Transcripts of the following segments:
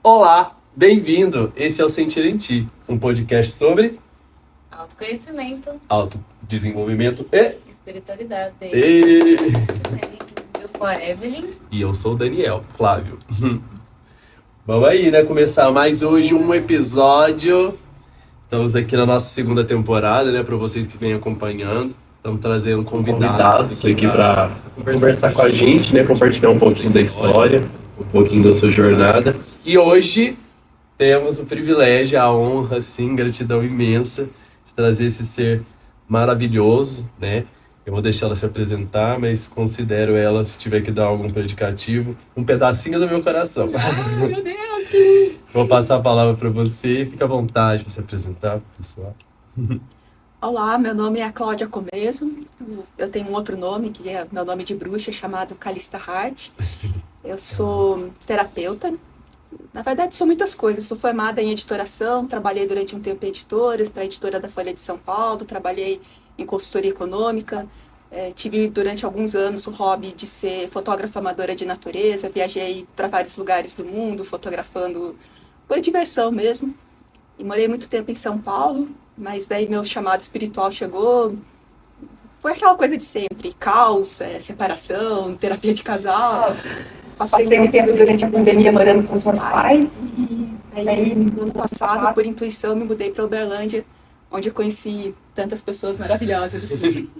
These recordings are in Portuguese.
Olá, bem-vindo! Esse é o Sentir em Ti, um podcast sobre Autoconhecimento, autodesenvolvimento e... espiritualidade. e... Eu sou a Evelyn. E eu sou o Daniel, Flávio. Vamos aí, né? Começar mais hoje um episódio. Estamos aqui na nossa segunda temporada, né? Para vocês que vêm acompanhando. Estamos trazendo convidados aqui para conversar com a gente, né? Compartilhar um pouquinho da história, um pouquinho da sua jornada. E hoje temos o privilégio, a honra, assim, gratidão imensa de trazer esse ser maravilhoso, né? Eu vou deixar ela se apresentar, mas considero ela, se tiver que dar algum predicativo, um pedacinho do meu coração. Ai, meu Deus, que... Vou passar a palavra para você, fica à vontade para se apresentar, pessoal. Olá, meu nome é Cláudia Comeso, eu tenho um outro nome, que é meu nome de bruxa, chamado Calista Hart. Eu sou terapeuta, na verdade sou muitas coisas, sou formada em editoração, trabalhei durante um tempo em editoras, para a editora da Folha de São Paulo, trabalhei em consultoria econômica, tive durante alguns anos o hobby de ser fotógrafa amadora de natureza, viajei para vários lugares do mundo, fotografando por diversão mesmo, e morei muito tempo em São Paulo, mas daí meu chamado espiritual chegou, foi aquela coisa de sempre, caos, separação, terapia de casal. Passei um tempo durante a pandemia morando com os meus pais, e daí no ano passado, por intuição, me mudei para Uberlândia, onde eu conheci tantas pessoas maravilhosas assim.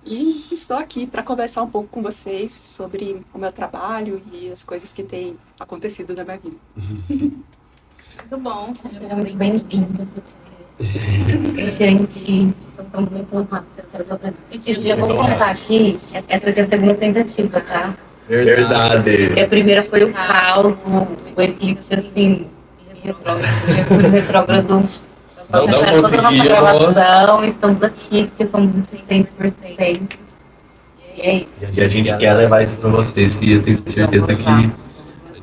E estou aqui para conversar um pouco com vocês sobre o meu trabalho e as coisas que têm acontecido na minha vida. Muito bom, seja muito bem-vindo. Gente, estou muito honrada pela sua presença. Eu já vou contar aqui, essa aqui é a segunda tentativa, tá? Verdade. A primeira foi o caos, o eclipse, assim, retrógrado. Não toda a nossa conseguimos. gravação, estamos aqui porque somos insistentes por 100%. E é isso. E a gente quer levar isso para vocês, e eu tenho certeza que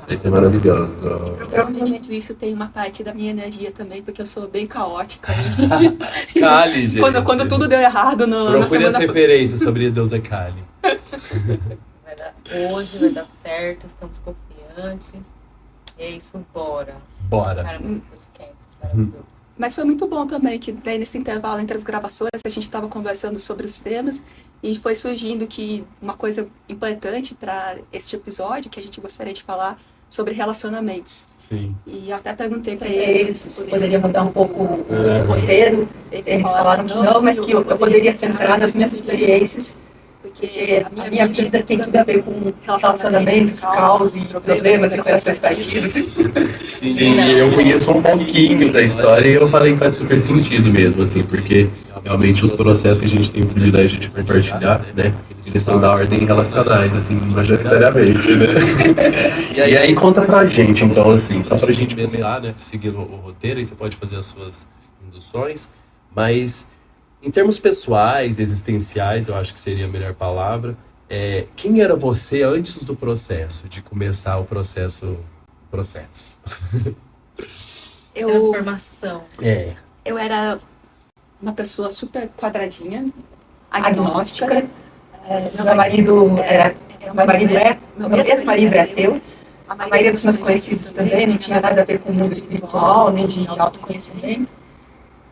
vai ser maravilhoso. Provavelmente isso tem uma parte da minha energia também, porque eu sou bem caótica. Kali, gente. Quando tudo deu errado na Procure as semana... referências sobre a deusa Kali. Hoje vai dar certo, estamos confiantes. E é isso, bora. Bora. Para mais podcast. Maravilhoso. Mas foi muito bom também que daí nesse intervalo entre as gravações a gente estava conversando sobre os temas e foi surgindo que uma coisa importante para este episódio que a gente gostaria de falar sobre relacionamentos. Sim. E eu até perguntei para eles se poderia mudar um pouco o roteiro. Eles falaram que não, mas que eu poderia centrar nas minhas experiências, porque a minha vida tem tudo a ver com relacionamentos, caos e problemas e essas expectativas. Sim, eu conheço um pouquinho da história e eu falei que faz super sentido mesmo, assim, porque realmente os processos que a gente tem o privilégio de compartilhar, né, eles são da ordem relacionais, assim, majoritariamente, né? E aí conta pra gente, então, assim, só pra gente começar, né, seguindo o roteiro, aí você pode fazer as suas induções, mas em termos pessoais, existenciais, eu acho que seria a melhor palavra, quem era você antes do processo, de começar o processo? Transformação. Eu era uma pessoa super quadradinha, agnóstica. Meu marido é meu ex-marido é ateu. A maioria dos meus conhecidos também não tinha nada a ver com o mundo espiritual, nem de autoconhecimento.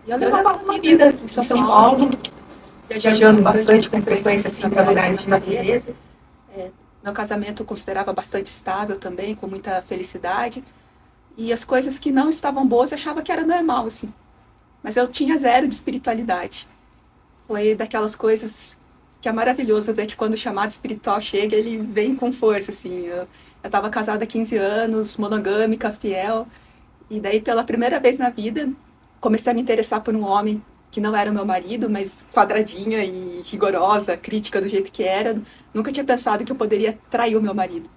E eu levava a minha vida em São Paulo, viajando bastante com frequência assim, para lugares de natureza. Meu casamento eu considerava bastante estável também, com muita felicidade. E as coisas que não estavam boas eu achava que era normal, assim. Mas eu tinha zero de espiritualidade. Foi daquelas coisas que é maravilhoso ver que quando o chamado espiritual chega, ele vem com força, assim. Eu estava casada há 15 anos, monogâmica, fiel. E daí, pela primeira vez na vida, comecei a me interessar por um homem que não era meu marido, mas quadradinha e rigorosa, crítica do jeito que era. Nunca tinha pensado que eu poderia trair o meu marido.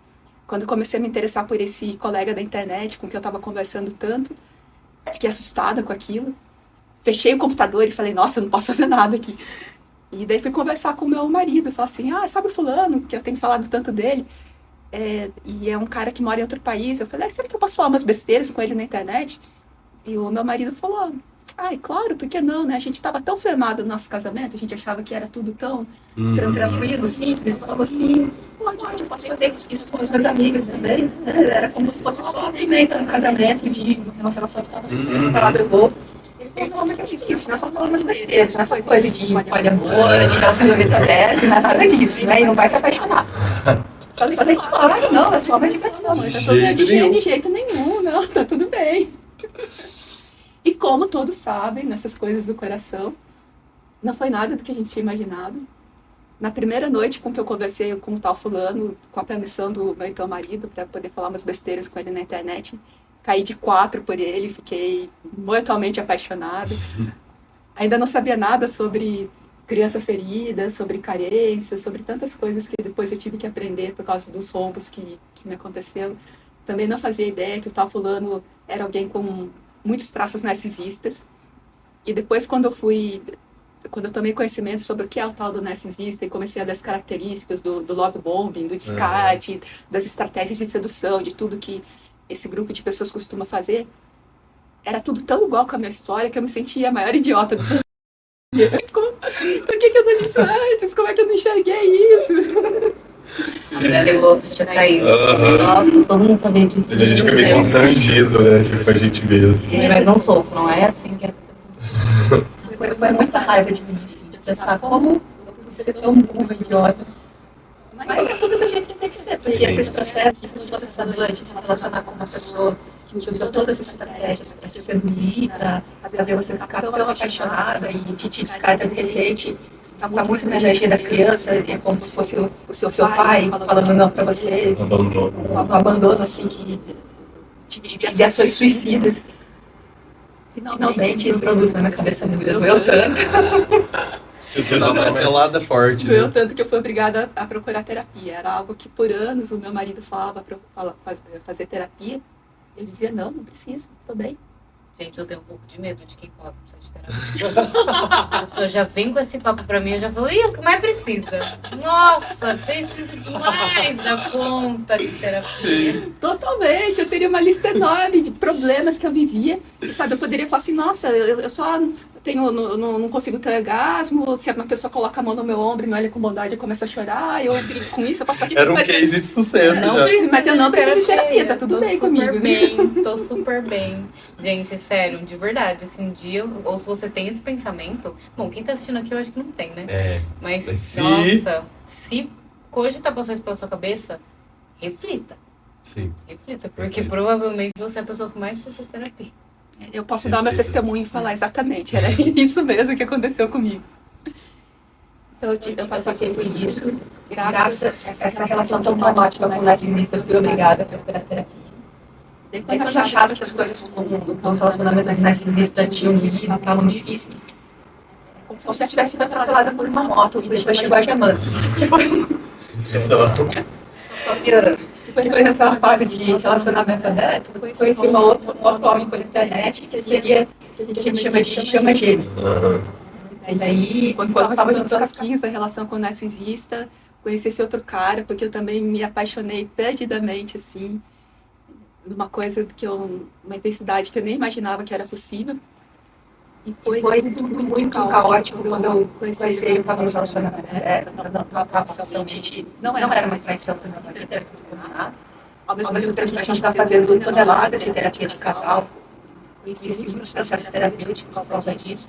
Quando comecei a me interessar por esse colega da internet com quem eu estava conversando tanto, fiquei assustada com aquilo. Fechei o computador e falei, nossa, eu não posso fazer nada aqui. E daí fui conversar com o meu marido, falei assim, sabe o fulano, que eu tenho falado tanto dele? E é um cara que mora em outro país. Eu falei, será que eu posso falar umas besteiras com ele na internet? E o meu marido falou, Ai, claro, por que não, né? A gente estava tão firmado no nosso casamento, a gente achava que era tudo tão tranquilo, simples. Falou assim, pode, posso fazer isso com os meus amigos também. Né? Era como se fosse só a pimenta no casamento, de uma relação que estava instalada boa. Ele falou, mas que isso? Nós só falamos besteiras, não é só coisa de poliamor, de relacionamento aberto, não é nada disso, né? E não vai se apaixonar. Falei, claro, não, é só uma diversão, não tá de jeito nenhum, não, tá tudo bem. E como todos sabem, nessas coisas do coração, não foi nada do que a gente tinha imaginado. Na primeira noite com que eu conversei com o tal fulano, com a permissão do meu então marido, para poder falar umas besteiras com ele na internet, caí de 4 por ele, fiquei mortalmente apaixonada. Ainda não sabia nada sobre criança ferida, sobre carência, sobre tantas coisas que depois eu tive que aprender por causa dos rombos que me aconteceram. Também não fazia ideia que o tal fulano era alguém com muitos traços narcisistas. E depois, quando eu tomei conhecimento sobre o que é o tal do narcisista e comecei a dar as características do love bombing, do descarte, das estratégias de sedução, de tudo que esse grupo de pessoas costuma fazer, era tudo tão igual com a minha história que eu me sentia a maior idiota do mundo. Por que eu não li isso antes? Como é que eu não enxerguei isso? A mulher ligou, já caiu. Nossa, todo mundo sabia disso. A gente fica meio constrangido, né? Tipo, a gente mesmo. Gente, mas não sofro, não é assim que é. Foi muita raiva de mim, assim, de pensar como você é tão burro, idiota. Mas é tudo do jeito que tem que ser, porque esses processos de processador, de se relacionar com uma pessoa que usa todas as estratégias para te seduzir, para fazer você ficar tão apaixonada e te descarta de repente, está muito na energia da criança, é como se fosse o seu pai falando não para você, um abandono assim, que de ações suicidas. Finalmente introduz na minha cabeça muda, doeu tanto. Você dá uma pelada forte, né? Doeu tanto que eu fui obrigada a procurar terapia. Era algo que por anos o meu marido falava para fazer terapia. Eu dizia, não preciso, tô bem. Gente, eu tenho um pouco de medo de quem fala que precisa de terapia. A pessoa já vem com esse papo pra mim, eu já falo, ih, o que mais precisa? Nossa, preciso demais da conta de terapia. Sim. Totalmente, eu teria uma lista enorme de problemas que eu vivia. E, sabe, eu poderia falar assim, nossa, eu só não consigo ter orgasmo, se uma pessoa coloca a mão no meu ombro e me olha com bondade, eu começo a chorar, eu brigo com isso, eu faço aquilo. Era um case de sucesso já. Mas eu não preciso de terapia, tá tudo bem comigo. Tô super bem. Gente, sério, de verdade, se um dia, ou se você tem esse pensamento, bom, quem tá assistindo aqui eu acho que não tem, né? Mas nossa, se cogitar passar isso pela sua cabeça, reflita. Sim. Reflita, porque provavelmente você é a pessoa que mais precisa de terapia. Eu posso dar o meu testemunho e falar exatamente, era isso mesmo que aconteceu comigo. Então eu passei por isso, graças a essa relação tão traumática com o narcisista, eu fui obrigada a procurar terapia. Daí quando eu achava que as coisas com o relacionamento narcisista tinham ido, estavam difíceis, como se eu tivesse sido atropelada por uma moto e depois chegou a Jamanta. Só piorando. Depois nessa fase de relacionamento aberto, conheci um outro homem por internet, que seria o que a gente chama de chama gêmea. E daí, quando eu estava nos casquinhos da relação com o narcisista, conheci esse outro cara, porque eu também me apaixonei perdidamente, assim, numa coisa uma intensidade que eu nem imaginava que era possível. E foi tudo muito caótico quando eu conheci ele, eu estava nos relacionamentos abertos, não era uma traição para minha vida, era tudo combinado. Ao mesmo tempo, a gente está fazendo toneladas de terapia de casal, conheci muitos processos terapêuticos por causa disso.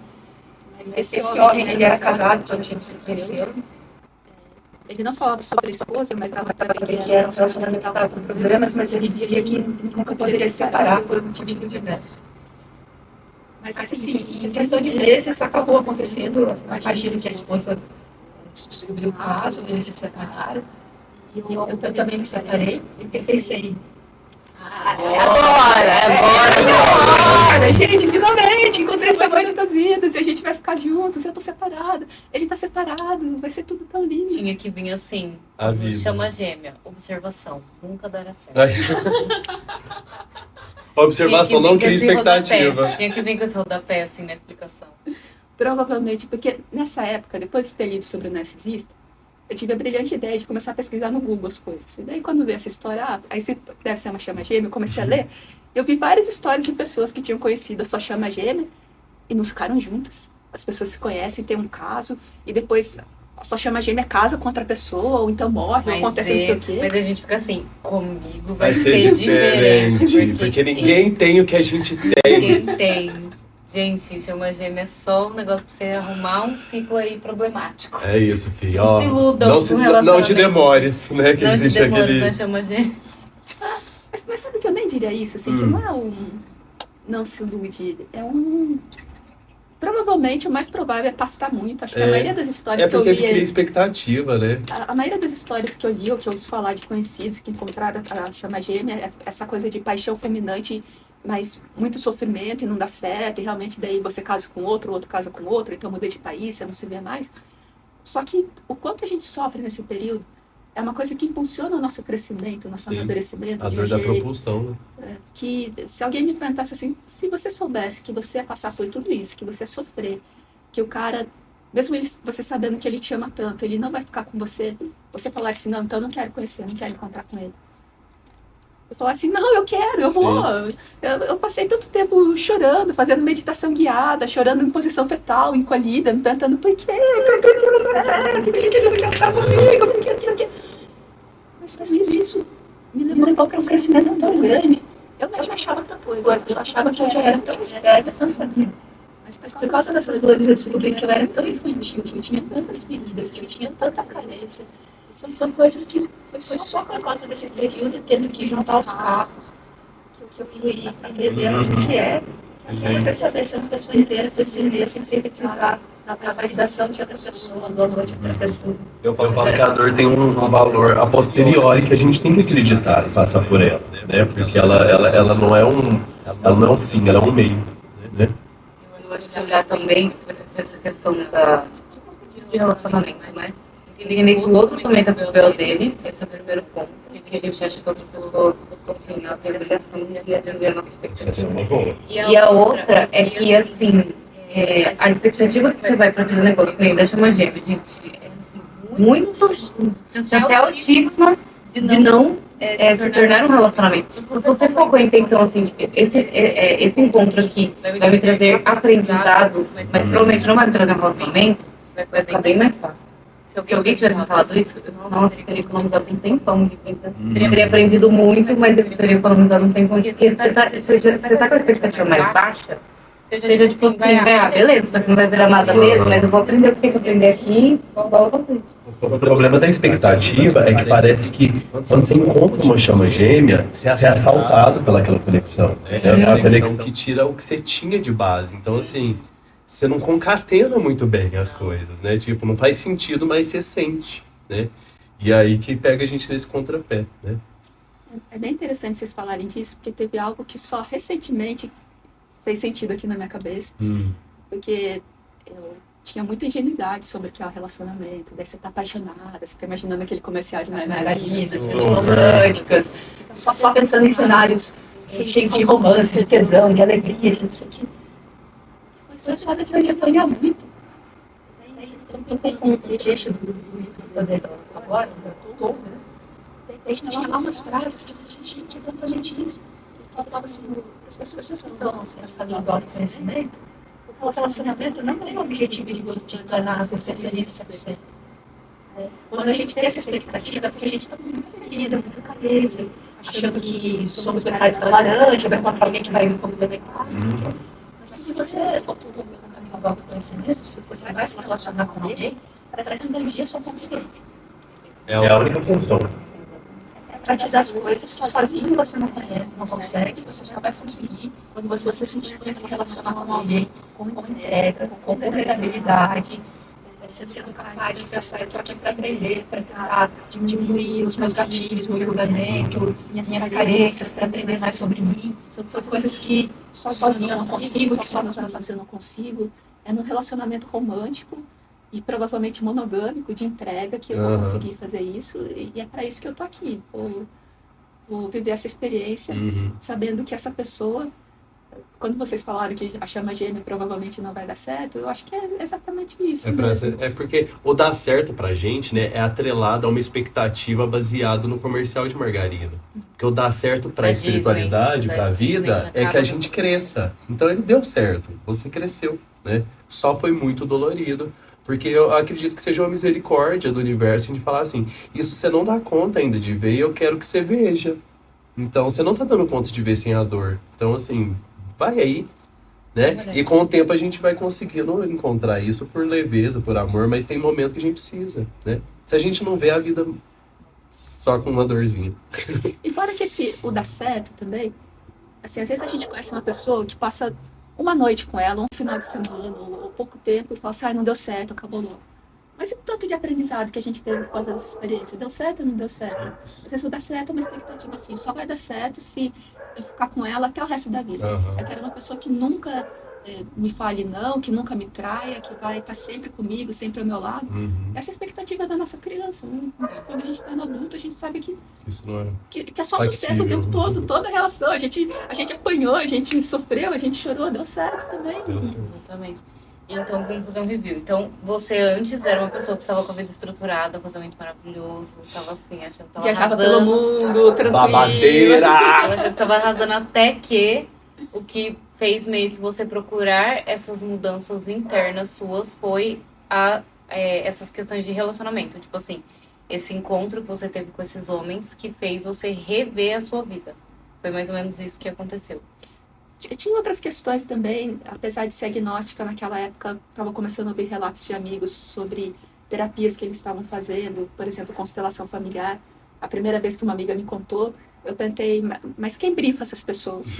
Mas esse homem, ele era casado quando a gente se conheceu. Ele não falava sobre a esposa, mas dava para ver que era um relacionamento que estava com problemas, mas ele dizia que nunca poderia se separar por motivos diversos. Mas assim, em questão de meses, acabou acontecendo. Imagino que a esposa descobriu o caso, eles se separaram. E eu também me separei. Eu pensei, agora, gente, finalmente, encontrei essa mãe de vidas e a gente vai ficar juntos, eu tô separada, ele tá separado, vai ser tudo tão lindo. Tinha que vir assim, A vida. chama gêmea, observação, nunca dará certo. Observação, não cria expectativa. Tinha que vir com esse rodapé assim na explicação. Provavelmente, porque nessa época, depois de ter lido sobre o narcisista, eu tive a brilhante ideia de começar a pesquisar no Google as coisas. E daí, quando veio essa história, aí deve ser uma chama gêmea, eu comecei a ler, eu vi várias histórias de pessoas que tinham conhecido a sua chama gêmea e não ficaram juntas. As pessoas se conhecem, tem um caso, e depois a sua chama gêmea casa com outra pessoa, ou então morre, ou acontece não sei o quê. Mas a gente fica assim, comigo vai ser diferente. Porque ninguém tem o que a gente tem. Ninguém tem. Gente, chama gêmea é só um negócio pra você arrumar um ciclo aí problemático. É isso, filho. Não se iludam não te demores, né? Que não existe te demores, aquele... não chama gêmea. Mas sabe que eu nem diria isso, assim, que não é um... Não se ilude, é um... Provavelmente o mais provável é pastar muito. Acho que a maioria das histórias que eu li... É porque cria expectativa, né? A maioria das histórias que eu li, ou que eu ouço falar de conhecidos que encontraram a chama gêmea, é essa coisa de paixão fulminante, mas muito sofrimento e não dá certo, e realmente daí você casa com outro, o outro casa com outro, então muda de país, você não se vê mais. Só que o quanto a gente sofre nesse período é uma coisa que impulsiona o nosso crescimento, o nosso amadurecimento. A dor da propulsão, né? Que se alguém me perguntasse assim, se você soubesse que você ia passar por tudo isso, que você ia sofrer, que o cara, mesmo você sabendo que ele te ama tanto, ele não vai ficar com você, você falar assim, não, então eu não quero conhecer, não quero encontrar com ele. Eu falar assim, não, eu quero, eu vou. Eu passei tanto tempo chorando, fazendo meditação guiada, chorando em posição fetal, encolhida, me perguntando por quê? Por que você serve? Por que ele não quer ficar comigo? Por que não sei o quê? Mas isso me levou para um crescimento tão grande. Eu não achava tanta coisa, eu achava que eu já era tão esperta, tão sabida. Mas por causa dessas dores eu descobri que eu era tão infantil, que eu tinha tantas feridas, que eu tinha tanta carência. São coisas que foi só por causa desse período, tendo que juntar os cabos, que eu fui aprendendo o que é. Você saber ser uma pessoa inteira, ser si mesmo, sem precisar da validação de outra pessoa, do amor de outra pessoa. Eu falo que a dor tem um valor a posteriori que a gente tem que acreditar e passar por ela, né? Porque ela não é um fim, ela é um meio, né? Eu acho que olhar também essa questão de relacionamento, né? Entender que o outro também tem o papel dele, esse é o primeiro ponto, que a gente acha que a outra pessoa, assim, ela tem a obrigação de atender a nossa expectativa. E a outra é que, assim, a expectativa que você vai para aquele negócio, que ainda chama gêmeo, gente, é assim, muito, chance altíssima de não se tornar um relacionamento. Se você for com a intenção, assim, esse encontro aqui vai me trazer aprendizados, mas provavelmente não vai me trazer um relacionamento, vai ficar bem mais fácil. Se alguém tivesse me falado isso, nossa, eu teria economizado um tempão de vida. Teria aprendido muito, mas eu teria economizado um tempão de vida. Porque você tá com a expectativa mais baixa, seja tipo assim, beleza, isso aqui não vai virar nada mesmo, mas eu vou aprender o que eu aprender aqui, O problema da expectativa é que parece que quando você encontra uma chama gêmea, você é assaltado pelaquela conexão. É a conexão que tira o que você tinha de base. Então, assim, você não concatena muito bem as coisas, né? Tipo, não faz sentido, mas você sente, né? E aí que pega a gente nesse contrapé, né? É bem interessante vocês falarem disso, porque teve algo que só recentemente fez sentido aqui na minha cabeça. Porque eu tinha muita ingenuidade sobre o que é o relacionamento, daí você tá apaixonada, você tá imaginando aquele comercial de margaridas, românticas, só pensando em cenários cheios de romance, de tesão, de alegria, de não sei o que. Foi só depois de apanhar muito. Eu tenho um trecho do livro do Poder agora, do Tom, né? Tinha lá umas frases que eu falei, gente, exatamente isso. Que falava assim, as pessoas que estão nesse caminho do autoconhecimento, o relacionamento não tem o objetivo de tornar você feliz e satisfeito. Quando a gente tem essa expectativa, é porque a gente está com muita ferida, muita cabeça, achando que somos metades da laranja, vai encontrar alguém que vai me complementar. Mas se você optou pelo caminho do autoconhecimento, se você vai se relacionar com alguém, parece que energia é sua consciência. É a única função. Para te dar as coisas que sozinho você não consegue, você só vai conseguir quando você se relacionar com alguém com entrega, com vulnerabilidade, você sendo capaz de pensar, eu estou aqui para aprender, para tentar diminuir os meus gatilhos, meu julgamento, minhas carências, para aprender mais sobre mim. São coisas que sozinho eu não consigo, que só nas relações eu não consigo. É num relacionamento romântico e provavelmente monogâmico, de entrega, que eu vou conseguir fazer isso. E é para isso que eu estou aqui. Vou viver essa experiência, sabendo que essa pessoa quando vocês falaram que a chama gêmea provavelmente não vai dar certo, eu acho que é exatamente isso. É porque o dar certo pra gente, né, é atrelado a uma expectativa baseada no comercial de margarina. Porque o dar certo pra espiritualidade, pra vida, é que a gente cresça. Então ele deu certo, você cresceu, né? Só foi muito dolorido. Porque eu acredito que seja uma misericórdia do universo de falar assim, isso você não dá conta ainda de ver e eu quero que você veja. Então você não tá dando conta de ver sem a dor. Então assim, vai aí, né? E com o tempo a gente vai conseguindo encontrar isso por leveza, por amor, mas tem momento que a gente precisa, né? Se a gente não vê a vida só com uma dorzinha. E fora que o dar certo também, assim, às vezes a gente conhece uma pessoa que passa uma noite com ela, um final de semana, ou pouco tempo, e fala assim, não deu certo, acabou logo. Mas e o tanto de aprendizado que a gente teve por causa dessa experiência? Deu certo ou não deu certo? Às vezes o dar certo é uma expectativa assim, só vai dar certo se eu ficar com ela até o resto da vida. Eu quero uma pessoa que nunca me fale não, que nunca me traia, que vai estar sempre comigo, sempre ao meu lado. Essa é a expectativa da nossa criança, né? Mas quando a gente está no adulto, a gente sabe que isso não é que é só sucesso o tempo todo, toda a relação. A gente apanhou, a gente sofreu, a gente chorou, deu certo também. Exatamente. Então, vamos fazer um review. Então, você antes era uma pessoa que estava com a vida estruturada, um casamento maravilhoso, estava assim, achando que estava viajava arrasando. Pelo mundo, tranquila. Babadeira! Você estava arrasando até que o que fez meio que você procurar essas mudanças internas suas foi essas questões de relacionamento. Tipo assim, esse encontro que você teve com esses homens que fez você rever a sua vida. Foi mais ou menos isso que aconteceu. Tinha outras questões também, apesar de ser agnóstica, naquela época estava começando a ouvir relatos de amigos sobre terapias que eles estavam fazendo, por exemplo, constelação familiar. A primeira vez que uma amiga me contou, eu tentei, mas quem brifa essas pessoas?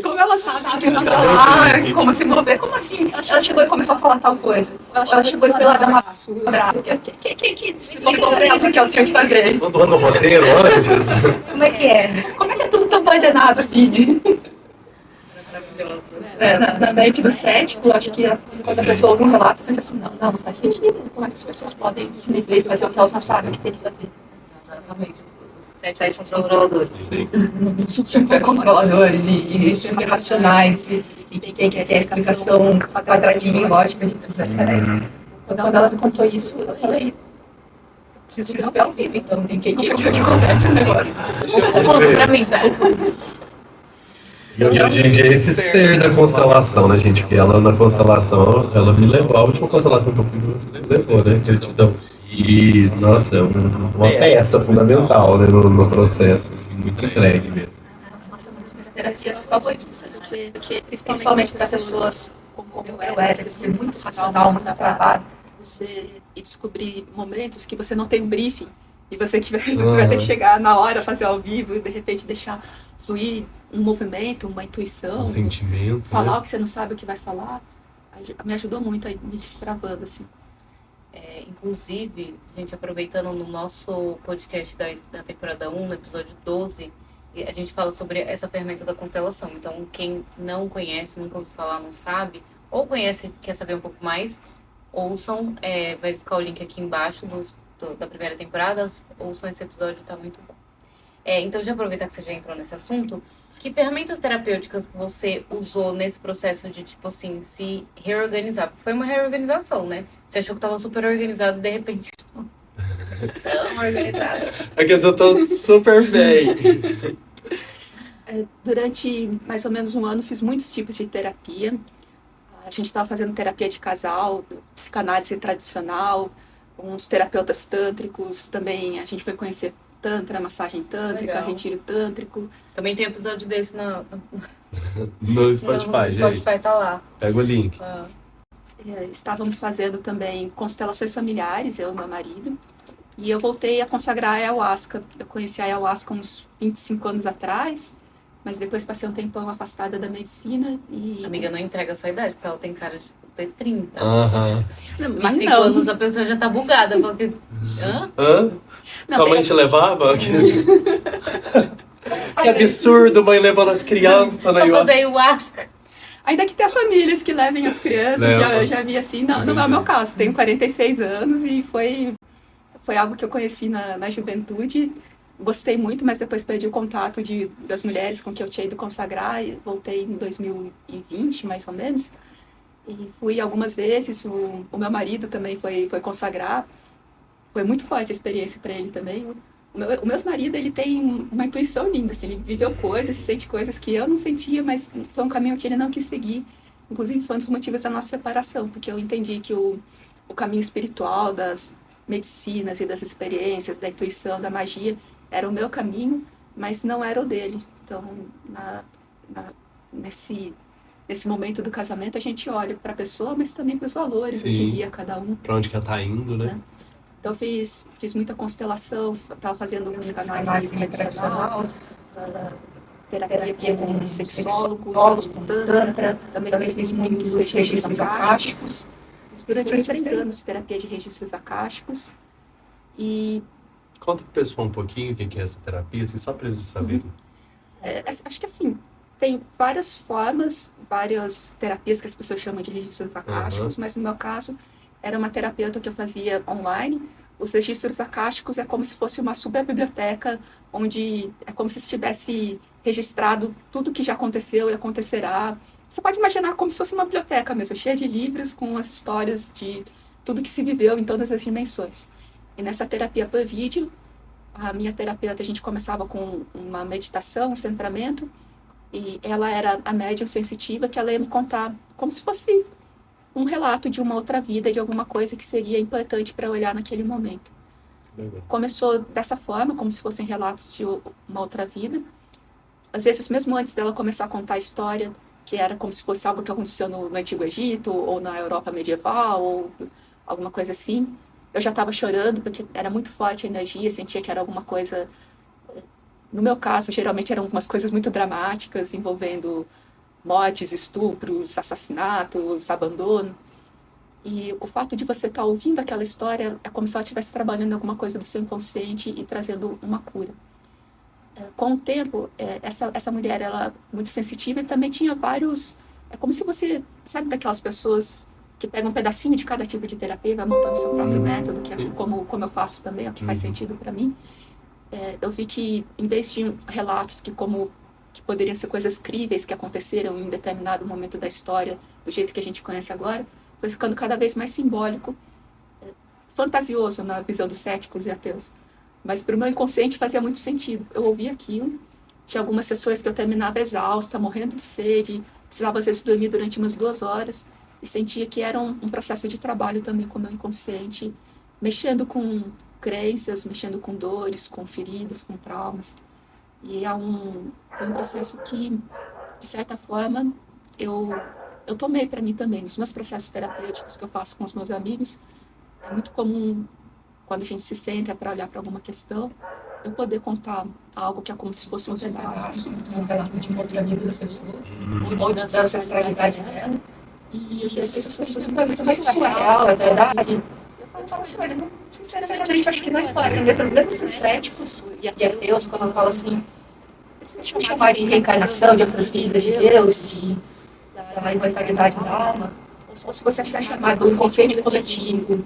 Como ela sabe que ela falar, como se mover, como assim? Ela chegou e começou a falar tal coisa. Ela chegou e foi lá dar um abraço. Que ela tinha que fazer. Mandou no roteiro antes. Como é que é? Como é que é tudo tão coordenado assim? Na mente do cético, acho que quando a pessoa ouve um relato, pensa assim, não faz sentido. Como é que as pessoas podem se viver e fazer o que elas não sabem o que tem que fazer? Exatamente. Sete controladores. Super controladores e super racionais e tem que ter a explicação quadradinha, lógica de tudo essa ideia. Quando ela me contou isso, eu falei, preciso resolver ao vivo, então tem que acontece o negócio. Pra mim, tá? E hoje é esse ser da constelação, né, gente? Porque ela na constelação, ela me levou, a última constelação que eu fiz, você me levou, né? Gratidão. E, nossa, é uma peça fundamental, né, no processo, assim, muito entregue mesmo. São as minhas terapias favoritas, porque principalmente para pessoas como eu era, ser muito racional, muito trabalho, você descobrir momentos que você não tem um briefing, e você que vai ter que chegar na hora, fazer ao vivo, e de repente deixar fluir um movimento, uma intuição, um sentimento, falar o que você não sabe o que vai falar, me ajudou muito a ir me destravando, assim. Inclusive, gente, aproveitando no nosso podcast da temporada 1, no episódio 12, a gente fala sobre essa ferramenta da constelação. Então, quem não conhece, nunca ouviu falar, não sabe, ou conhece, quer saber um pouco mais, ouçam, vai ficar o link aqui embaixo da primeira temporada, ouçam esse episódio, tá muito bom. Então, já aproveitar que você já entrou nesse assunto, que ferramentas terapêuticas que você usou nesse processo de, tipo assim, se reorganizar? Porque foi uma reorganização, né? Você achou que tava super organizado e de repente não. Tão organizado. Aqui eu tô super bem. Durante mais ou menos um ano fiz muitos tipos de terapia. A gente estava fazendo terapia de casal, psicanálise tradicional, uns terapeutas tântricos, também a gente foi conhecer Tantra, massagem tântrica, legal. Retiro tântrico. Também tem episódio desse no Spotify, gente. No Spotify tá lá. Pega o link. Estávamos fazendo também constelações familiares, eu e meu marido. E eu voltei a consagrar a Ayahuasca. Eu conheci a Ayahuasca uns 25 anos atrás, mas depois passei um tempão afastada da medicina e... Amiga, não entrega a sua idade, porque ela tem cara de ter 30. Mas 25 não. anos a pessoa já tá bugada. Porque... Sua mãe te levava? Que absurdo, mãe levando as crianças na Ayahuasca. Fazer Ayahuasca. Ainda que tenha famílias que levem as crianças, já vi assim, não é o meu caso. Tenho 46 anos e foi algo que eu conheci na juventude, gostei muito, mas depois perdi o contato das mulheres com que eu tinha ido consagrar, e voltei em 2020, mais ou menos, e fui algumas vezes. O meu marido também foi consagrar, foi muito forte a experiência para ele também. O meu marido, ele tem uma intuição linda, assim, ele viveu coisas, sente coisas que eu não sentia, mas foi um caminho que ele não quis seguir. Inclusive, foi um dos motivos da nossa separação, porque eu entendi que o caminho espiritual das medicinas e das experiências, da intuição, da magia, era o meu caminho, mas não era o dele. Então, nesse momento do casamento, a gente olha para a pessoa, mas também para os valores, o que guia cada um. Para onde que ela está indo, né? Então, fiz muita constelação, estava fazendo uns canais tradicional, terapia com sexólogos, com tantra, também fiz muitos registros acásticos. Durante uns 3 anos, terapia de registros acásticos. E conta pro pessoal um pouquinho o que é essa terapia, assim, só para eles saberem. Acho que assim, tem várias formas, várias terapias que as pessoas chamam de registros acásticos, mas no meu caso era uma terapeuta que eu fazia online. Os registros acásticos é como se fosse uma super biblioteca, onde é como se estivesse registrado tudo que já aconteceu e acontecerá. Você pode imaginar como se fosse uma biblioteca mesmo, cheia de livros com as histórias de tudo que se viveu em todas as dimensões. E nessa terapia por vídeo, a minha terapeuta, a gente começava com uma meditação, um centramento, e ela era a médium sensitiva, que ela ia me contar como se fosse um relato de uma outra vida, de alguma coisa que seria importante para olhar naquele momento. Começou dessa forma, como se fossem relatos de uma outra vida. Às vezes, mesmo antes dela começar a contar a história, que era como se fosse algo que aconteceu no Antigo Egito, ou na Europa medieval, ou alguma coisa assim, eu já estava chorando, porque era muito forte a energia, sentia que era alguma coisa... No meu caso, geralmente eram algumas coisas muito dramáticas, envolvendo mortes, estupros, assassinatos, abandono. E o fato de você estar ouvindo aquela história é como se ela estivesse trabalhando alguma coisa do seu inconsciente e trazendo uma cura. Com o tempo, essa mulher, ela muito sensitiva, e também tinha vários... É como se você, sabe daquelas pessoas que pegam um pedacinho de cada tipo de terapia e vai montando seu próprio método, que é como eu faço também, é o que faz sentido para mim. Eu vi que, em vez de relatos que poderiam ser coisas críveis que aconteceram em um determinado momento da história, do jeito que a gente conhece agora, foi ficando cada vez mais simbólico, fantasioso na visão dos céticos e ateus. Mas para o meu inconsciente fazia muito sentido. Eu ouvia aquilo, tinha algumas sessões que eu terminava exausta, morrendo de sede, precisava às vezes dormir durante umas 2 horas, e sentia que era um processo de trabalho também com o meu inconsciente, mexendo com crenças, mexendo com dores, com feridas, com traumas. E foi um processo que, de certa forma, eu tomei para mim também. Nos meus processos terapêuticos que eu faço com os meus amigos, é muito comum, quando a gente se senta para olhar para alguma questão, eu poder contar algo que é como se fosse um pedaço, um relato de uma outra vida da pessoa, ou da ancestralidade dela. E às vezes essas pessoas me perguntam, mas isso é real, é verdade? Eu falo assim, olha, sinceramente, acho que não importa. Mesmo os céticos e ateus, quando eu falo assim, deixa eu chamar de reencarnação, de outras vidas de Deus, da imortalidade da alma, ou se você quiser chamar do inconsciente coletivo,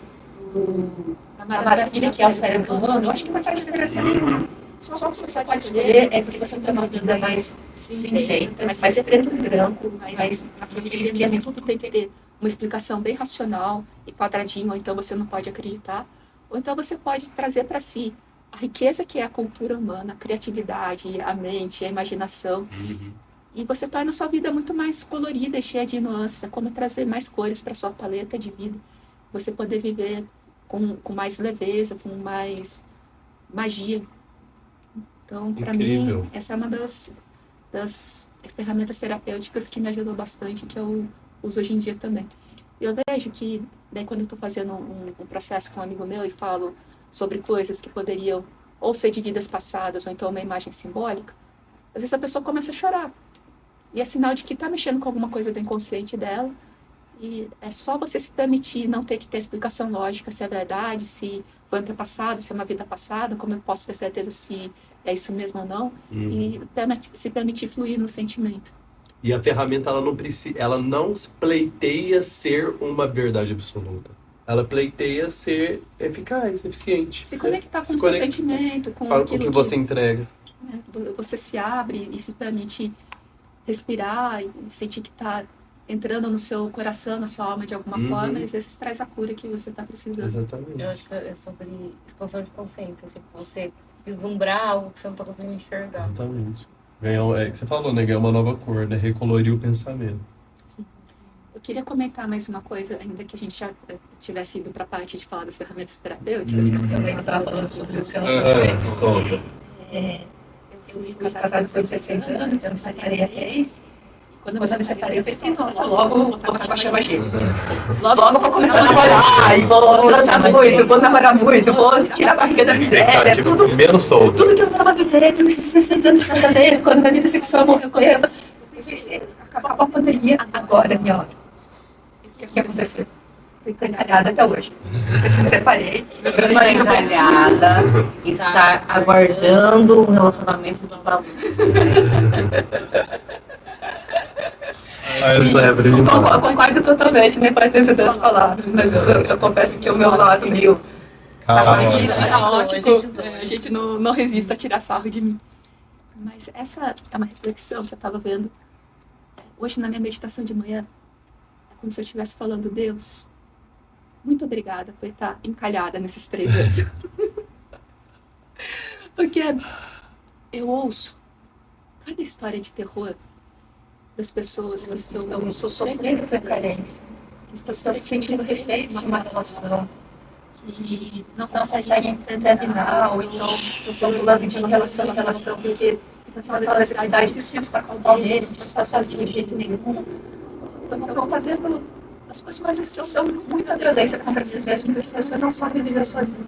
da maravilha que é o cérebro humano, eu acho que não faz diferença nenhuma. Só o que você pode escolher é que você tem uma vida mais cinzenta, mais preto e branco, mais naqueles que tudo tem que ter uma explicação bem racional e quadradinho, ou então você não pode acreditar, ou então você pode trazer para si a riqueza que é a cultura humana, a criatividade, a mente, a imaginação, e você torna a sua vida muito mais colorida e cheia de nuances. É como trazer mais cores para sua paleta de vida, você poder viver com mais leveza, com mais magia. Então, para mim, essa é uma das ferramentas terapêuticas que me ajudou bastante, que eu uso hoje em dia também. Eu vejo que, daí quando eu estou fazendo um processo com um amigo meu e falo sobre coisas que poderiam ou ser de vidas passadas, ou então uma imagem simbólica, às vezes a pessoa começa a chorar. E é sinal de que está mexendo com alguma coisa do inconsciente dela, e é só você se permitir não ter que ter explicação lógica se é verdade, se foi antepassado, se é uma vida passada, como eu posso ter certeza se é isso mesmo ou não, e se permitir fluir no sentimento. E a ferramenta, ela não pleiteia ser uma verdade absoluta. ela pleiteia ser eficaz, eficiente. Se conectar com o seu sentimento, com aquilo que você entrega. Né, você se abre e se permite respirar e sentir que está entrando no seu coração, na sua alma de alguma forma, e às vezes traz a cura que você está precisando. Exatamente. Eu acho que é sobre expansão de consciência, tipo, você vislumbrar algo que você não está conseguindo enxergar. Exatamente. É que você falou, né? Ganhar uma nova cor, né? Recolorir o pensamento. Sim. Eu queria comentar mais uma coisa, ainda que a gente já tivesse ido para a parte de falar das ferramentas terapêuticas, que você também estava falando sobre os relacionamentos. Eu fui casada com 16 anos, eu me separei há 3. Quando eu me separei, eu pensei, nossa, logo vou baixar a gente. Logo vou começar a namorar, e vou dançar muito, vou namorar muito, vou tirar a barriga da miséria, tudo que eu estava vivendo nesses 16 anos de casamento, quando minha vida sexual morreu, eu pensei, acabou a pandemia, agora é minha hora. O que aconteceu? Estou encalhada até hoje. Eu me separei. Estou encalhada e está aguardando um relacionamento de valor. Eu concordo totalmente, nem pode ter essas palavras, mas eu confesso que o meu lado meio caótico, a gente não resiste a tirar sarro de mim. Mas essa é uma reflexão que eu estava vendo hoje na minha meditação de manhã. É como se eu estivesse falando, Deus, muito obrigada por estar encalhada nesses 3 anos. Porque eu ouço cada história de terror das pessoas que estão sofrendo por carência, que estão se sentindo reféns de uma relação, que não conseguem terminar, ou então estão pulando de relação em relação, porque aquela necessidade de preciso estar com alguém, não preciso estar sozinho de jeito nenhum. Então, eu vou fazendo as coisas que são muita violência contra si mesmo, porque as pessoas não sabem viver sozinhas.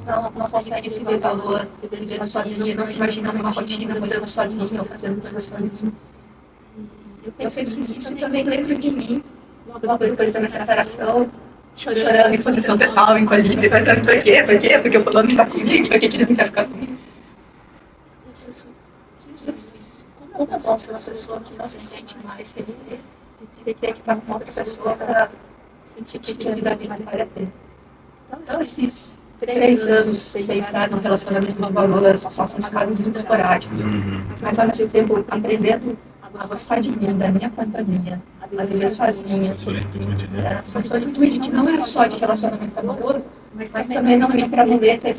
Não conseguem se ver valor, viver sozinha, não se imaginam numa rotina, morando sozinha ou fazendo coisas sozinha. Eu penso isso e também lembro de mim, logo depois da minha separação, chorando em posição fetal, encolhida, e perguntando por quê? Porque o fulano não está comigo, por que ele não quer ficar comigo? Jesus, como é bom ser uma pessoa que não se sente mais refém, de ter que estar com outra pessoa para sentir que a vida vale a pena. Então, esses 3 anos, 6 anos, um relacionamento de valor, são casos muito esporádicos, mas ao mesmo tempo aprendendo a gostar de mim, da minha companhia, a viver sozinha. A solitude que não é só de relacionamento amoroso, mas também não é para mulher que eu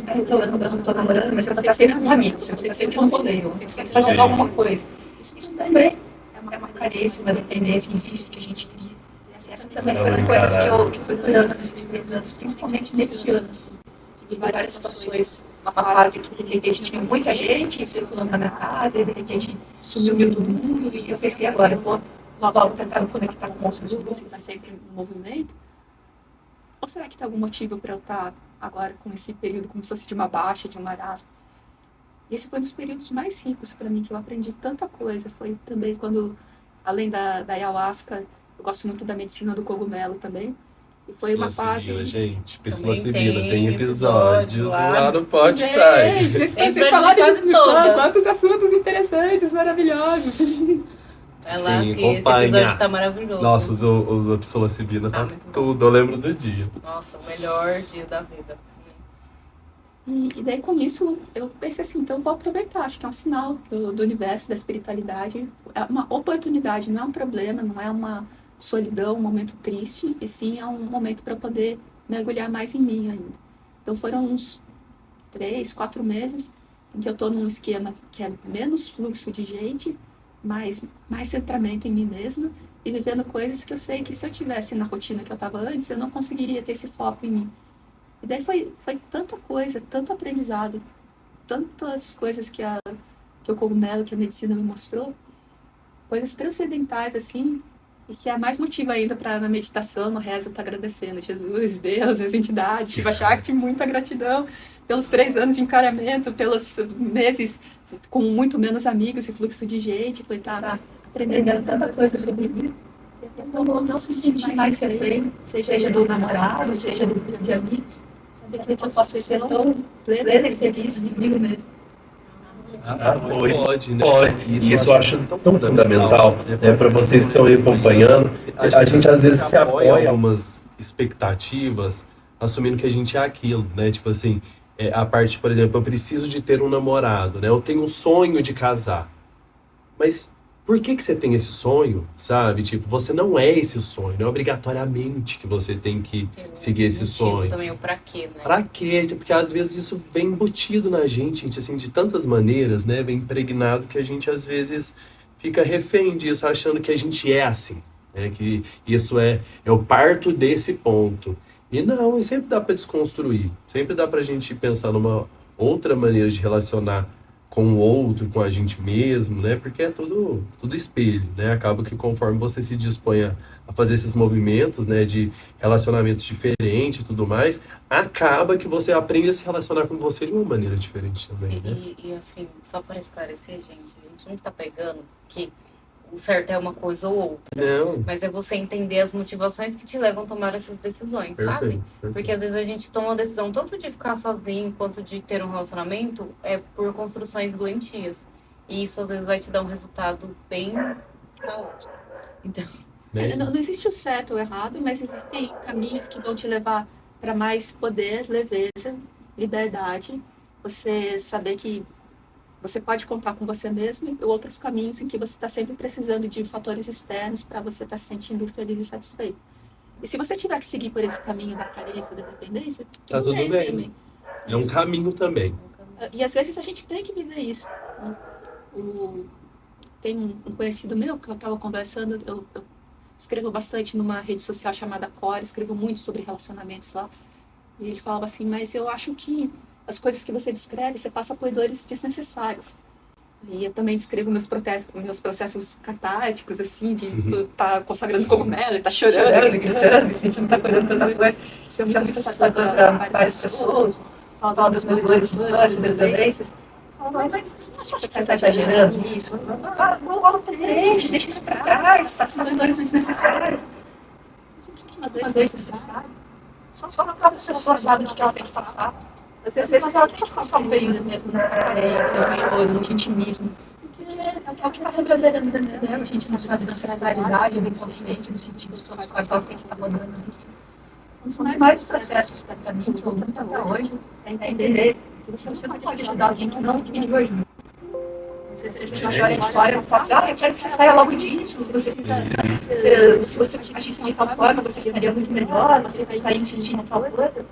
não estou namorando, mas você está sempre com um amigo, você está sempre com um rodeio, você está sempre fazendo alguma coisa. Isso também é uma carência, uma dependência difícil que a gente cria. Essa também foi uma coisa que eu fui curando nesses 3 anos, principalmente neste ano, assim. Tive várias situações, uma fase que de repente tinha muita gente circulando na minha casa, e de repente sumiu todo mundo, e eu pensei, agora eu vou logo tentar me conectar com outras pessoas, que está sempre no movimento. Ou será que tem algum motivo para eu estar agora com esse período como se fosse de uma baixa, de um marasmo? E esse foi um dos períodos mais ricos para mim, que eu aprendi tanta coisa. Foi também quando, além da ayahuasca, eu gosto muito da medicina do cogumelo também. E foi uma fase... gente, psilocibina, tem episódio lá no Spotify. Vocês falaram de quantos assuntos interessantes, maravilhosos. É lá, esse episódio tá maravilhoso. Nossa, o da psilocibina tá tudo, eu lembro do dia. Nossa, o melhor dia da vida. E daí com isso eu pensei assim, então eu vou aproveitar, acho que é um sinal do universo, da espiritualidade, é uma oportunidade, não é um problema, não é uma solidão, um momento triste, e sim é um momento para eu poder mergulhar mais em mim ainda. Então foram uns 3, 4 meses em que eu estou num esquema que é menos fluxo de gente, mais centramento em mim mesma, e vivendo coisas que eu sei que se eu tivesse na rotina que eu estava antes, eu não conseguiria ter esse foco em mim. E daí foi tanta coisa, tanto aprendizado, tantas coisas que o cogumelo, que a medicina me mostrou, coisas transcendentais assim, e que é mais motivo ainda para na meditação, no rezo, eu estar agradecendo Jesus, Deus, as entidades, Shiva Shakti, muita gratidão pelos 3 anos de encaramento, pelos meses com muito menos amigos e fluxo de gente, por estar aprendendo tanta coisa sobre mim. Então, não se sentir mais refém, seja do namorado, seja do grupo de amigos, saber que eu posso ser tão plena e feliz comigo mesmo. Pode, né? Pode. Isso eu acho tão fundamental, né, para vocês que estão aí acompanhando. A gente às vezes se apoia em algumas expectativas assumindo que a gente é aquilo, né? Tipo assim, a parte, por exemplo, eu preciso de ter um namorado, né? Eu tenho um sonho de casar. Mas por que você tem esse sonho, sabe? Tipo, você não é esse sonho, não é obrigatoriamente que você tem que seguir esse sonho. Também o pra quê, né? Pra quê? Porque às vezes isso vem embutido na gente, assim, de tantas maneiras, né? Vem impregnado que a gente às vezes fica refém disso, achando que a gente é assim, né? Que isso eu parto desse ponto. E não, e sempre dá pra desconstruir, sempre dá pra gente pensar numa outra maneira de relacionar com o outro, com a gente mesmo, né? Porque é tudo espelho, né? Acaba que conforme você se dispõe a fazer esses movimentos, né? De relacionamentos diferentes e tudo mais, acaba que você aprende a se relacionar com você de uma maneira diferente também, né? E assim, só para esclarecer, gente, a gente não tá pregando que o certo é uma coisa ou outra. Não. Mas é você entender as motivações que te levam a tomar essas decisões, sabe? Perfeito. Porque às vezes a gente toma uma decisão tanto de ficar sozinho quanto de ter um relacionamento por construções doentias. E isso às vezes vai te dar um resultado bem caótico. Então, não existe o certo ou o errado, mas existem caminhos que vão te levar para mais poder, leveza, liberdade. Você saber que você pode contar com você mesmo e outros caminhos em que você está sempre precisando de fatores externos para você estar se sentindo feliz e satisfeito. E se você tiver que seguir por esse caminho da carência, da dependência, tá tudo bem. Também. É um caminho também. E às vezes a gente tem que viver isso. Tem um conhecido meu que eu estava conversando, eu escrevo bastante numa rede social chamada Core, escrevo muito sobre relacionamentos lá. E ele falava assim, mas eu acho que as coisas que você descreve, você passa por dores desnecessárias. E eu também descrevo meus processos catárticos, assim, de estar consagrando cogumelo, estar chorando, gritando, assim, você não está cuidando tanta coisa. Isso é muito assustador para várias pessoas. Falo das minhas dores de infância, das violências. Mas você está exagerando nisso? Vamos frente, deixa isso para trás, passando dores desnecessárias. Uma dor desnecessária. Só a própria pessoa sabe o que ela tem que passar. Às vezes ela tem que passar um período mesmo na carência, no choro, no vitimismo. Porque é o que está revelando dentro dela, a gente não sabe da ancestralidade, do inconsciente, dos sentidos pelos quais ela tem que estar rodando aqui. Um dos mais processos para mim, que eu luto até hoje, é entender que você não pode ajudar alguém que não vive hoje. Você não olha de fora e fala assim, eu quero que você saia logo disso. Se você agisse de tal forma, você estaria muito melhor, você vai estar insistindo em tal coisa.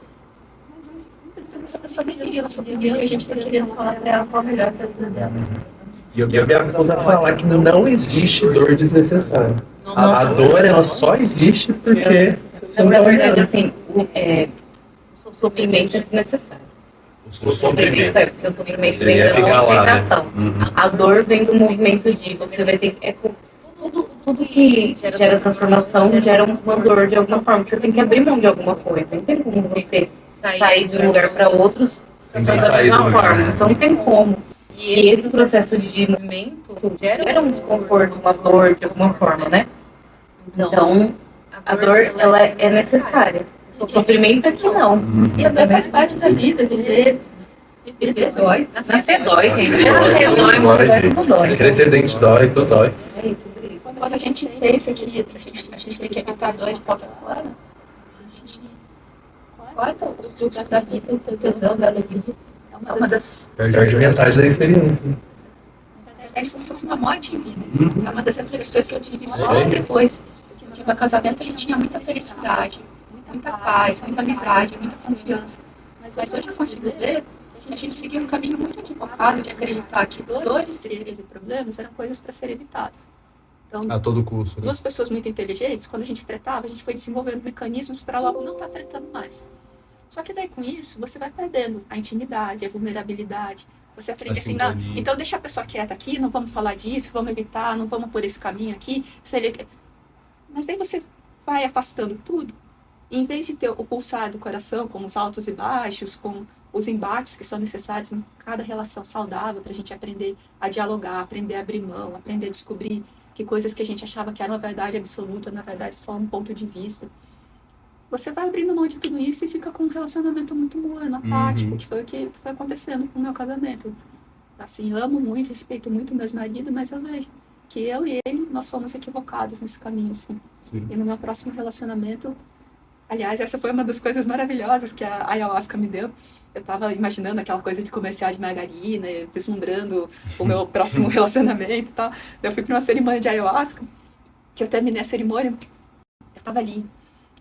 Mas a pessoa nem liga na sua opinião e a gente está querendo falar para ela qual é melhor para a vida dela. E eu me acuso a falar que não existe dor desnecessária. A dor, ela só existe porque... Na verdade, assim, o sofrimento é desnecessário. O sofrimento é porque o sofrimento vem da aceitação. A dor vem do movimento de você vai ter tudo que gera transformação gera uma dor de alguma forma. Você tem que abrir mão de alguma coisa. Não tem como você sair de um lugar para outro da mesma forma. Então não tem como. E esse processo de movimento gera um desconforto, uma dor de alguma forma, né? Então a dor ela é necessária. O sofrimento é que não. E até faz parte da vida, viver dói. Nascer dói, gente. Nascer dói, morrer tudo dói. Crescer dente dói, tudo dói. É isso. Quando a gente pensa que a gente tem que evitar dói de qualquer forma, a gente corta o fluxo da vida, o tesão, da alegria. É uma das... Perde metade da experiência. É como se fosse uma morte em vida. É uma das reflexões que eu tive só depois. Porque no casamento a gente tinha muita felicidade, muita paz, muita amizade, muita confiança. Mas hoje eu consigo ver que a gente seguia um caminho muito equivocado de acreditar que dores, feridas e problemas eram coisas para serem evitadas. Então, a todo custo, né? Duas pessoas muito inteligentes, quando a gente tretava, a gente foi desenvolvendo mecanismos para logo não estar tretando mais. Só que daí com isso, você vai perdendo a intimidade, a vulnerabilidade. Você aprende assim, não, então deixa a pessoa quieta aqui, não vamos falar disso, vamos evitar, não vamos por esse caminho aqui. Mas daí você vai afastando tudo. E em vez de ter o pulsar do coração, com os altos e baixos, com os embates que são necessários em cada relação saudável, para a gente aprender a dialogar, aprender a abrir mão, aprender a descobrir que coisas que a gente achava que era uma verdade absoluta, na verdade só um ponto de vista. Você vai abrindo mão de tudo isso e fica com um relacionamento muito morno, apático, que foi o que foi acontecendo com o meu casamento. Assim, amo muito, respeito muito meu marido, mas eu vejo que eu e ele, nós fomos equivocados nesse caminho, assim. Sim. E no meu próximo relacionamento, Aliás, essa foi uma das coisas maravilhosas que a ayahuasca me deu. Eu estava imaginando aquela coisa de comercial de margarina, vislumbrando o meu próximo relacionamento e tal. Eu fui para uma cerimônia de ayahuasca, que eu terminei a cerimônia, eu estava ali,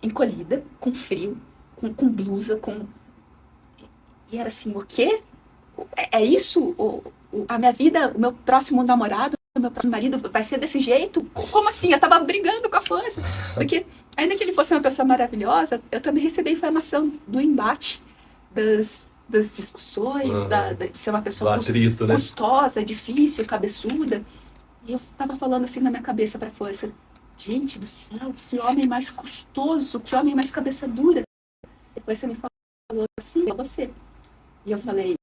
encolhida, com frio, com blusa, E era assim, o quê? É isso? A minha vida, o meu próximo namorado, o meu próximo marido vai ser desse jeito? Como assim? Eu tava brigando com a força. Porque, ainda que ele fosse uma pessoa maravilhosa, eu também recebi informação do embate, das discussões, de ser uma pessoa atrito, custosa, difícil, cabeçuda. E eu tava falando assim na minha cabeça pra força, gente do céu, que homem mais custoso, que homem mais cabeça dura. Depois você me falou assim, é você. E eu falei,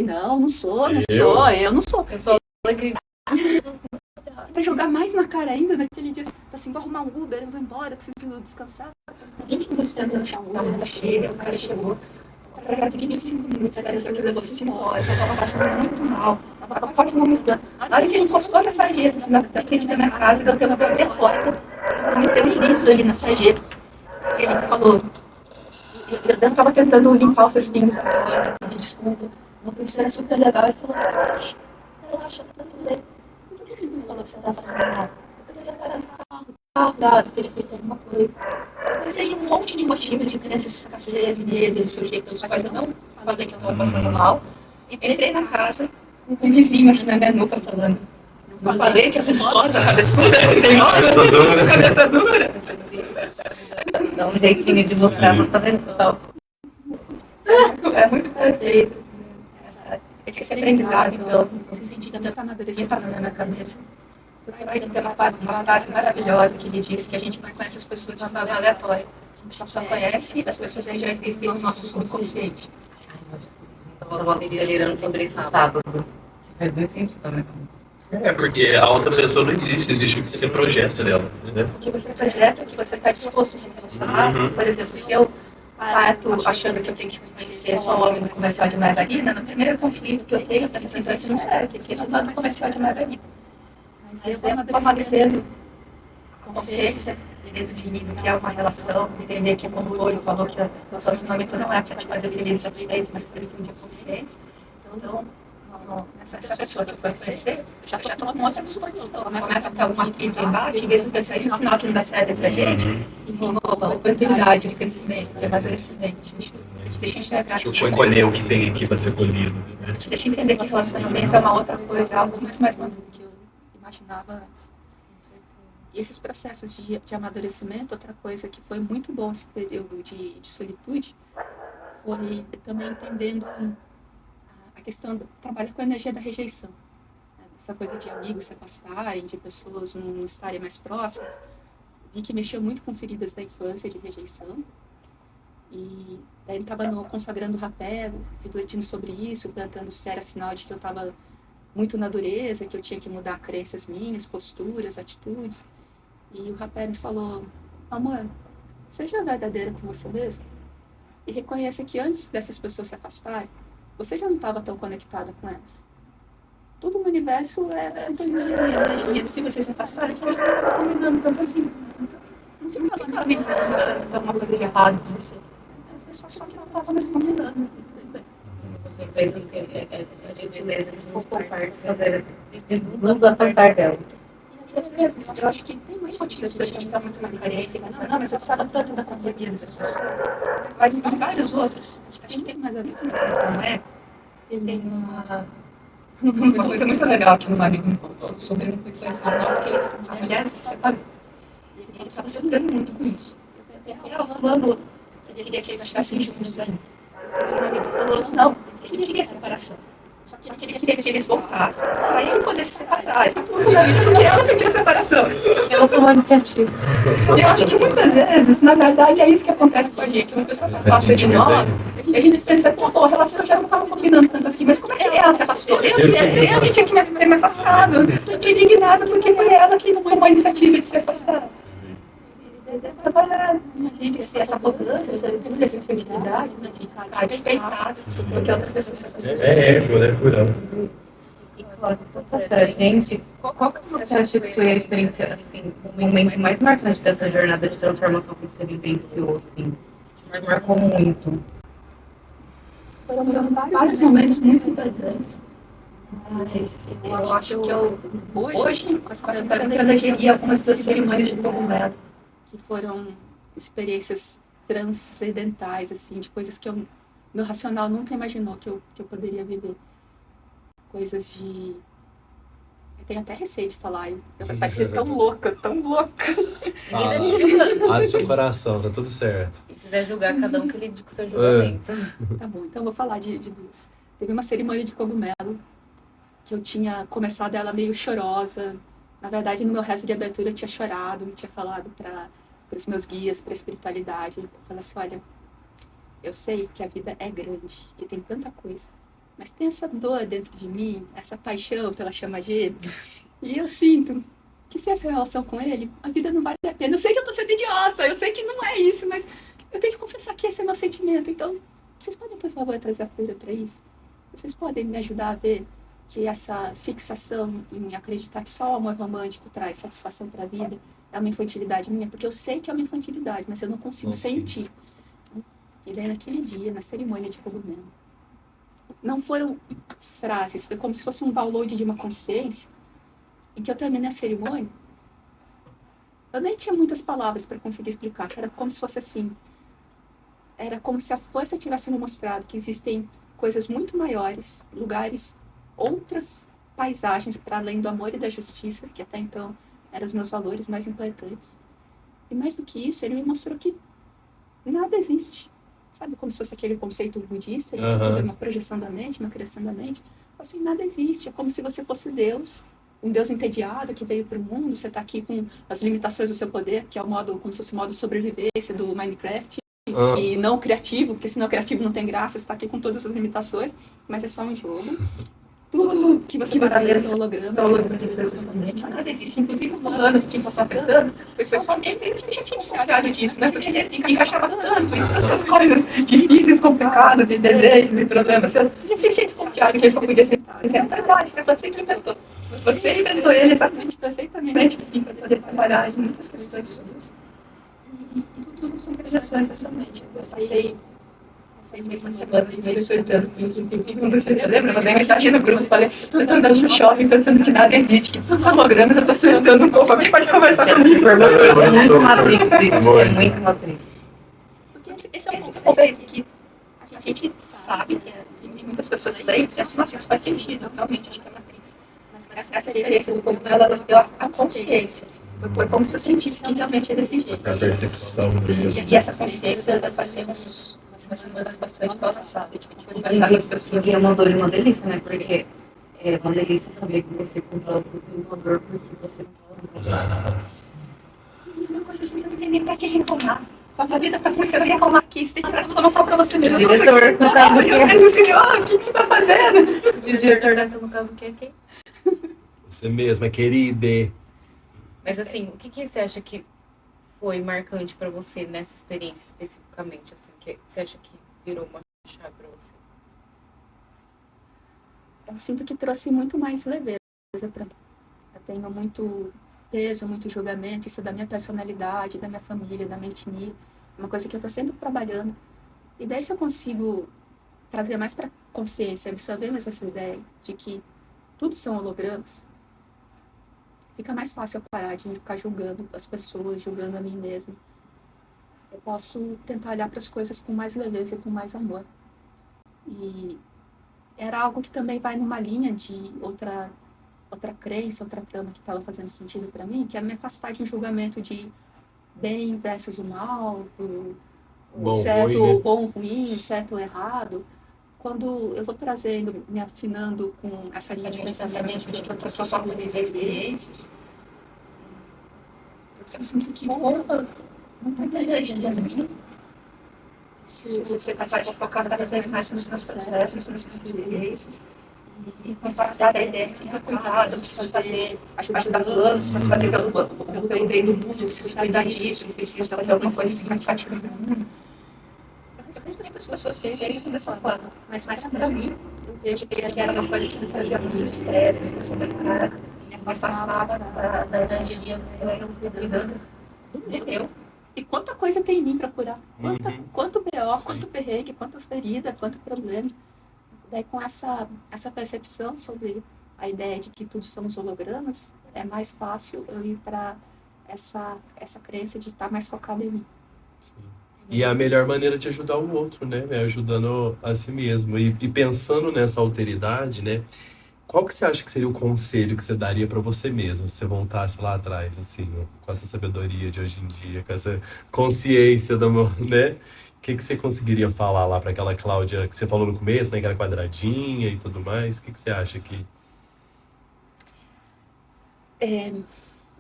não sou. Eu sou pra jogar mais na cara ainda naquele dia, assim, vou arrumar um Uber, eu vou embora, preciso descansar. 20 minutos tentando achar um Uber, chega, o cara chegou. 25 minutos, pareceu que levou 5 horas, eu tava passando muito mal, tava quase vomitando. Na hora que ele encostou na sarjeta, assim, na frente da minha casa, eu tentei abrir a porta, eu meteu 1 litro ali na sarjeta. Ele me falou, eu tava tentando limpar os espinhos da porta, pedir desculpa. O motorista era super legal, ele falou, relaxa, tá tudo bem. Por que você me falou que você tá passando mal? Eu queria parar no carro, teria feito alguma coisa. Eu pensei em um monte de motivos de crenças de escassez, medo, não sei o que, mas eu não falei que eu tava passando mal. Entrei na casa, com um vizinho aqui na minha nuca falando. Eu falei que é gostosa, cabeçuda, cabeça dura. Dá um jeitinho de mostrar no tal. É muito perfeito. Esse aprendizado, então, esse sentido de amadurecimento na minha cabeça. Vai ter uma frase maravilhosa que ele disse que a gente não conhece as pessoas de forma aleatória. A gente só conhece as pessoas que já existem no nosso subconsciente. Eu estava delirando sobre isso sábado. Faz muito sentido também. Porque a outra pessoa não existe o que você projeta dela. Né? O que você projeta, o que você está disposto a se relacionar. Por exemplo, se eu parto achando que eu tenho que conhecer só o homem no comercial de margarina, no primeiro conflito que eu tenho, eu penso assim, isso não serve, porque isso não é no comercial de margarina. Mas eu estou amadurecendo consciência dentro de mim do que é uma relação, de entender que, como o Loro falou, que o relacionamento não é para te fazer feliz e satisfeito, mas questão de consciência. Então, essa pessoa que eu fui conhecer, já estou com outra disposição. Começa a ter alguma crítica embate, em vez de pensar isso, sinal que não dá certo entre a gente, sim, uma oportunidade de crescimento, de amadurecimento. Deixa eu colher o que tem aqui para ser colhido. Deixa eu entender que relacionamento é uma outra coisa, algo muito mais maduro do que eu imaginava antes. E esses processos de amadurecimento, outra coisa que foi muito bom esse período de solitude, foi também entendendo a questão de trabalhar com a energia da rejeição. Essa coisa de amigos se afastarem, de pessoas não estarem mais próximas. Vi que mexeu muito com feridas da infância de rejeição. E daí ele estava consagrando o rapé, refletindo sobre isso, plantando se era sinal de que eu estava muito na dureza, que eu tinha que mudar crenças minhas, posturas, atitudes. E o rapé me falou, amor, seja verdadeira com você mesmo e reconheça que antes dessas pessoas se afastarem, você já não estava tão conectada com elas. Tudo no universo é sintonia e energia. Se você se afastar, a gente não estava combinando tanto assim. Não fica falando que achando que alguma coisa de errado com você. Só que não estava mais combinando. A gentileza de nos compartilhar, de nos afastar dela. Às vezes, eu acho que tem mais motivos da gente estar muito na carência e pensar, não, mas eu precisava tanto da companhia dessas pessoas. Mas em vários outros, acho que tem mais a ver com isso, não é? Tem uma coisa muito legal aqui no marido sobre reflexões nossas, que as mulheres se separam. E ele estava sofrendo muito com isso. E ela falando que ele queria que eles estivessem juntos ainda. Esse marido falou, não, ele queria separação. Só que ele queria que eles voltassem para ele poder se separar. Porque ela pediu a separação. Ela tomou a iniciativa. E eu acho que muitas vezes, na verdade, é isso que acontece com a gente. As pessoas se afastam de nós e a gente pensa, pô, a relação já não estava combinando tanto assim, mas como é que ela se afastou? Eu que tinha que ter me afastado. Estou indignada porque foi ela que tomou a iniciativa de se afastar. Trabalhar a gente ser essa potência, essa infantilidade, de estar despeitado porque outras pessoas se afastam. Ego, né? Cuidado. E claro, pra gente, qual que você acha que foi a experiência, assim, o momento mais marcante dessa jornada de transformação que você vivenciou, assim, que te marcou muito? Foram vários momentos muito importantes. Mas eu acho que hoje, com essa quarentena, eu ia algumas das cerimônias de cogumelo, que foram experiências transcendentais, assim, de coisas que meu racional nunca imaginou que eu poderia viver. Coisas de... Eu tenho até receio de falar, vai ser tão louca, tão louca. Abre seu coração, tá tudo certo. Se quiser julgar cada um, que ele diga o seu julgamento. Tá bom, então eu vou falar de duas. Teve uma cerimônia de cogumelo, que eu tinha começado ela meio chorosa. Na verdade, no meu resto de abertura eu tinha chorado, e tinha falado para os meus guias, para a espiritualidade. Eu falei assim, olha, eu sei que a vida é grande, que tem tanta coisa, mas tem essa dor dentro de mim, essa paixão pela chama gêmea, e eu sinto que se essa relação com ele, a vida não vale a pena. Eu sei que eu tô sendo idiota, eu sei que não é isso, mas eu tenho que confessar que esse é meu sentimento. Então, vocês podem, por favor, trazer a cura para isso? Vocês podem me ajudar a ver que essa fixação em acreditar que só o amor romântico traz satisfação para a vida é uma infantilidade minha? Porque eu sei que é uma infantilidade, mas eu não consigo sentir. E daí, naquele dia, na cerimônia de cogumelo, não foram frases, foi como se fosse um download de uma consciência, em que eu terminei a cerimônia, eu nem tinha muitas palavras para conseguir explicar, era como se fosse assim, era como se a força tivesse me mostrado que existem coisas muito maiores, lugares, outras paisagens para além do amor e da justiça, que até então eram os meus valores mais importantes. E mais do que isso, ele me mostrou que nada existe. Sabe, como se fosse aquele conceito budista, de que tudo é uma projeção da mente, uma criação da mente. Assim, nada existe. É como se você fosse Deus, um Deus entediado que veio para o mundo. Você está aqui com as limitações do seu poder, que é o modo, como se fosse o modo sobrevivência do Minecraft, e não criativo, porque se não criativo não tem graça. Você está aqui com todas as limitações, mas é só um jogo. Tudo que você vai ver são hologramas da sua mente. Mas existe, inclusive, um fulano que você está afetando. Foi só mesmo, você já tinha desconfiado disso, né? Porque ele encaixava tanto em todas essas coisas difíceis, complicadas, e desejos e problemas. Você já tinha desconfiado que ele só podia ser verdade, mas você que inventou. Você inventou ele exatamente, perfeitamente, assim, para poder trabalhar em muitas questões suas. E tudo são projeções dessa mente. Eu passei mesmo semanas meio surtando com isso, inclusive, não sei se você lembra, mas a mensagem no grupo, falei, tô andando no shopping pensando que nada existe, que são hologramas, eu tô surtando um pouco, alguém pode conversar comigo? É muito Matrix isso, é muito Matrix. Porque esse é um conceito que a gente sabe que e muitas pessoas leem, nossa, isso faz sentido, eu realmente acho que é Matrix. Mas essa experiência do povo, ela não deu a consciência. Foi como se eu sentisse que realmente era desse jeito. A percepção. E essa consciência vai ser umas semanas bastante balançadas. E é uma dor e uma delícia, né? Porque é uma delícia saber que você controla tudo e uma dor porque você controla. Mas você não tem nem pra que reclamar. Sua vida tá começando a reclamar aqui. Você tem que reclamar só pra você mesmo. Diretor, no caso, o que você tá fazendo? O diretor dessa, no caso, que é quem? Você mesma, querida. Mas assim, o que você acha que foi marcante pra você nessa experiência especificamente? Assim, que você acha que virou uma chave pra você? Eu sinto que trouxe muito mais leveza pra mim. Eu tenho muito peso, muito julgamento, isso é da minha personalidade, da minha família, da minha etnia. É uma coisa que eu tô sempre trabalhando. E daí se eu consigo trazer mais pra consciência, absorver mais essa ideia de que tudo são hologramas, fica mais fácil eu parar de ficar julgando as pessoas, julgando a mim mesmo. Eu posso tentar olhar para as coisas com mais leveza e com mais amor. E era algo que também vai numa linha de outra crença, outra trama que estava fazendo sentido para mim, que é me afastar de um julgamento de bem versus o mal, o certo ou bom, ruim, o certo ou errado. Quando eu vou trazendo, me afinando com essa linha de pensamento de que eu estou só por experiências, eu sinto que poupa muita energia em mim. Se você é capaz de focar cada vez mais nos meus processos, nas minhas experiências, e passar da ideia de sempre cuidar, eu preciso fazer, ajudar fulano, preciso fazer pelo bem do mundo, eu preciso cuidar disso, eu preciso fazer alguma coisa significativa no mundo. As pessoas veem isso dessa forma, mas pra mim, vejo que era uma coisa que me fazia muito estresse, me sobrecarga, me afastava da energia, eu era cuidando do meu. E quanta coisa tem em mim para curar, quanto B.O., quanto perrengue, quantas feridas, quanto problema. Daí com essa percepção sobre a ideia de que tudo somos hologramas, é mais fácil eu ir para essa crença de estar mais focado em mim. Sim. E a melhor maneira de ajudar o outro, né? É ajudando a si mesmo. E pensando nessa alteridade, né? Qual que você acha que seria o conselho que você daria para você mesmo, se você voltasse lá atrás, assim, com essa sabedoria de hoje em dia, com essa consciência, né? O que você conseguiria falar lá para aquela Cláudia que você falou no começo, né? Que era quadradinha e tudo mais. O que você acha que...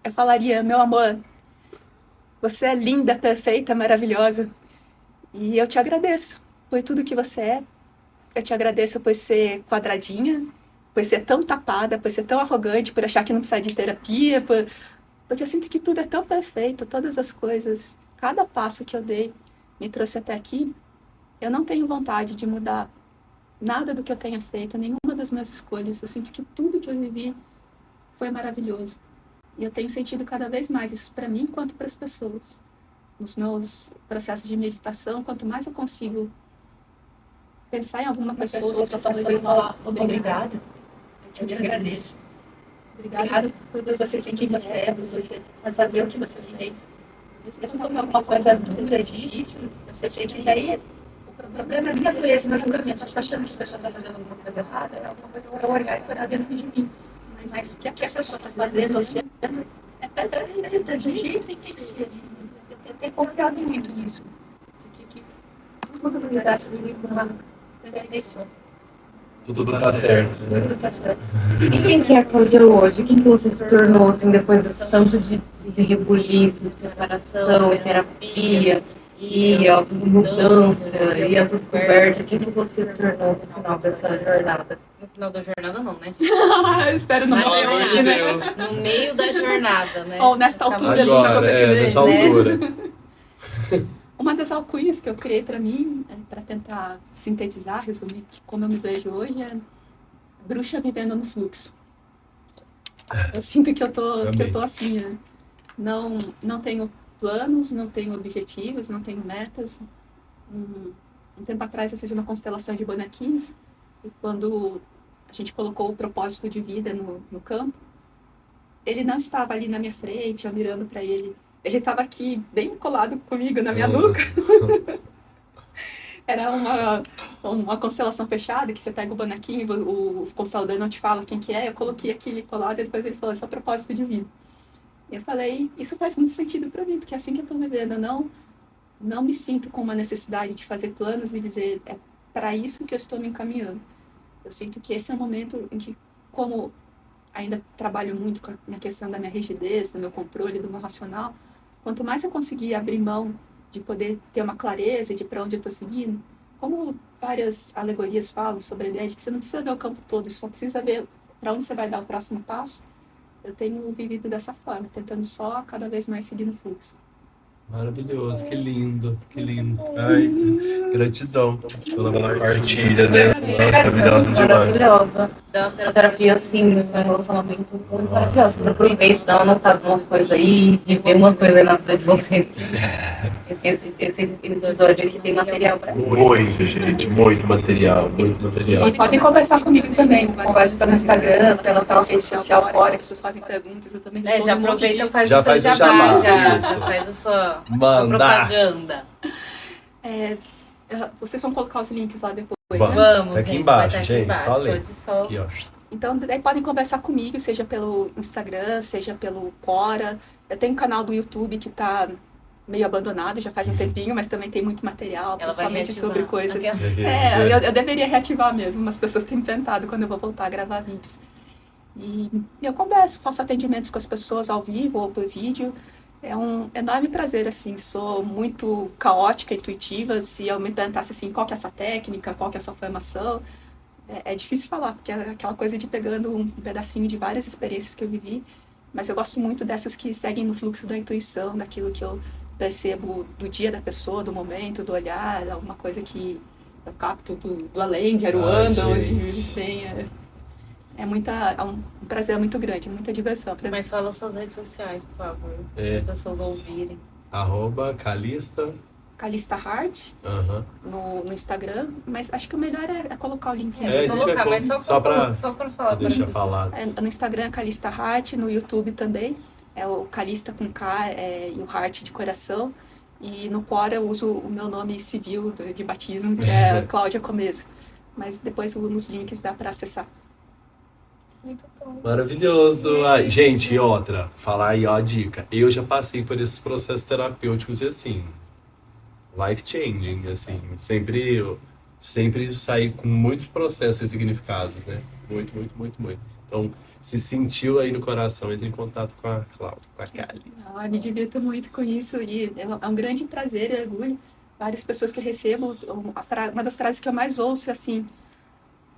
Eu falaria, meu amor, você é linda, perfeita, maravilhosa. E eu te agradeço por tudo que você é. Eu te agradeço por ser quadradinha, por ser tão tapada, por ser tão arrogante, por achar que não precisa de terapia, porque eu sinto que tudo é tão perfeito, todas as coisas, cada passo que eu dei me trouxe até aqui. Eu não tenho vontade de mudar nada do que eu tenha feito, nenhuma das minhas escolhas. Eu sinto que tudo que eu vivi foi maravilhoso. E eu tenho sentido cada vez mais isso para mim quanto para as pessoas. Nos meus processos de meditação, quanto mais eu consigo pensar em alguma pessoa que eu possa falar obrigada, eu te agradeço. Obrigada por você ser quem você é, por você fazer o que você fez. Mesmo quando alguma coisa dura, difícil, eu sei que daí o problema é minha dureza, meu julgamento. Se eu estou achando que a pessoa está fazendo alguma coisa errada, é alguma coisa que eu olhar e parar dentro de mim. Mas o que a pessoa está fazendo, você é perfeita, de jeito que tem que ser. Eu tenho confiado muito nisso. Que tudo no universo vive com uma perfeição. Tudo tá certo, né? Tudo tá certo. E quem que é a Cláudia hoje? Quem que você se tornou, assim, depois desse tanto de rebuliço, de separação, e terapia, e automudança, e autodescoberta? Quem que você se tornou no final dessa jornada? No final da jornada não, né, gente? Eu espero não Pelo amor de Deus. No meio da jornada, né? Ou nesta altura dos Agora, acontecimentos, nessa né? altura. Uma das alcunhas que eu criei para mim, para tentar sintetizar, resumir como eu me vejo hoje, é bruxa vivendo no fluxo. Eu sinto que eu tô assim, né? Não tenho planos, não tenho objetivos, não tenho metas. Um tempo atrás eu fiz uma constelação de bonequinhos e quando a gente colocou o propósito de vida no campo, ele não estava ali na minha frente, eu mirando para ele. Ele estava aqui, bem colado comigo, na minha nuca. Era uma constelação fechada, que você pega o bonequinho e o constelador não te fala quem que é. Eu coloquei aquele colado e depois ele falou, esse é o propósito de vida. E eu falei, isso faz muito sentido para mim, porque é assim que eu estou vivendo. Eu não me sinto com uma necessidade de fazer planos e dizer, é para isso que eu estou me encaminhando. Eu sinto que esse é o momento em que, como ainda trabalho muito com a questão da minha rigidez, do meu controle, do meu racional, quanto mais eu conseguir abrir mão de poder ter uma clareza de para onde eu estou seguindo, como várias alegorias falam sobre a ideia de que você não precisa ver o campo todo, só precisa ver para onde você vai dar o próximo passo, eu tenho vivido dessa forma, tentando só cada vez mais seguir no fluxo. Maravilhoso, que lindo, que lindo. Ai, gratidão pela partilha, né? Nossa, maravilhosa demais. Maravilhosa. Da terapia, assim, um relacionamento muito maravilhoso. Aproveita, dá uma notada umas coisas aí, rever umas coisas na frente de vocês. Esse episódio aqui tem material pra mim. Muito, gente, muito material, muito material. E podem conversar comigo também, conversa pelo Instagram, pela tal rede social fora, as pessoas fazem perguntas, eu também respondo Já aproveita e faz Já o seu faz o jabá, jabá, isso. faz a sua Mandar. propaganda. Vocês vão colocar os links lá depois, Vamos. né? Vamos, Tá aqui gente, embaixo, vai tá gente, embaixo, só ler. pode só... Aqui, ó. Então, daí podem conversar comigo, seja pelo Instagram, seja pelo Quora. Eu tenho um canal do YouTube que tá meio abandonado, já faz um tempinho, mas também tem muito material, Ela vai principalmente reativar. sobre coisas... Aquela- eu deveria reativar mesmo, mas as pessoas têm me tentado quando eu vou voltar a gravar vídeos. E eu converso, faço atendimentos com as pessoas ao vivo ou por vídeo. É um enorme prazer, assim, sou muito caótica, intuitiva. Se eu me perguntasse assim, qual que é a sua técnica, qual que é a sua formação, é difícil falar, porque é aquela coisa de pegando um pedacinho de várias experiências que eu vivi, mas eu gosto muito dessas que seguem no fluxo da intuição, daquilo que eu percebo do dia da pessoa, do momento, do olhar, alguma coisa que Eu capto do além, de Aruanda, onde gente. vem. É um prazer muito grande, muita diversão pra mim. Mas fala suas redes sociais, por favor. É. Para as pessoas ouvirem. @Calista. Calista Heart Aham. no Instagram, mas acho que o melhor é colocar o link. É, É, a gente colocar, vai mas só pra só pra falar. deixar falar. No Instagram é Calista Heart, no YouTube também. É o Calista com K e o Heart de coração. E no Quora eu uso o meu nome civil de batismo, que é Cláudia Começo. Mas depois nos links dá para acessar. Muito bom. Maravilhoso. Ai, gente, e outra, falar aí, ó, a dica. Eu já passei por esses processos terapêuticos e assim, life changing, assim, sempre saí com muitos processos e significados, né? Muito, muito, muito, muito. Então, se sentiu aí no coração, entre em contato com a Cláudia, com a Kali. Me divirto muito com isso e é um grande prazer e orgulho. Várias pessoas que eu recebo, uma das frases que eu mais ouço é assim: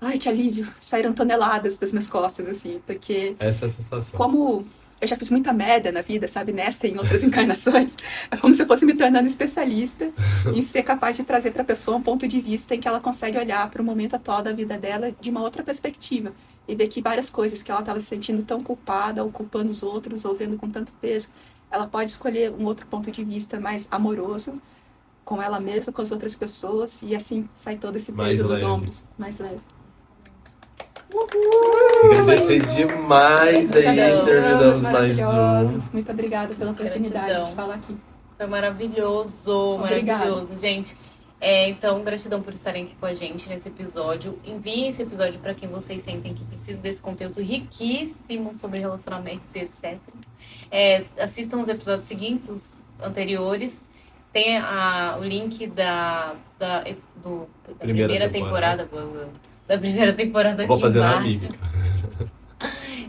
ai, que alívio, saíram toneladas das minhas costas, assim, porque Essa é a sensação. como eu já fiz muita merda na vida, sabe, nessa e em outras encarnações, é como se eu fosse me tornando especialista em ser capaz de trazer para a pessoa um ponto de vista em que ela consegue olhar para o momento atual da vida dela de uma outra perspectiva e ver que várias coisas que ela estava se sentindo tão culpada, ou culpando os outros, ou vendo com tanto peso, ela pode escolher um outro ponto de vista mais amoroso, com ela mesma, com as outras pessoas, e assim sai todo esse Mais peso dos leve. ombros, mais leve. Agradecer demais aí, Gratidão. terminamos mais um. Maravilhosos. Muito obrigada pela oportunidade Gratidão. de falar aqui. Foi maravilhoso, Obrigada. maravilhoso, gente. Então, gratidão por estarem aqui com a gente nesse episódio. Enviem esse episódio para quem vocês sentem que precisa desse conteúdo riquíssimo sobre relacionamentos e etc. Assistam os episódios seguintes, os anteriores. Tem o link da primeira temporada. Da primeira temporada aqui Vou fazer na embaixo. mímica.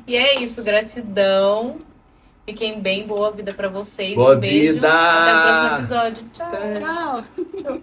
E é isso, gratidão. Fiquem bem, boa vida pra vocês. Boa Um beijo. vida! Até o próximo episódio. Tchau. Tchau!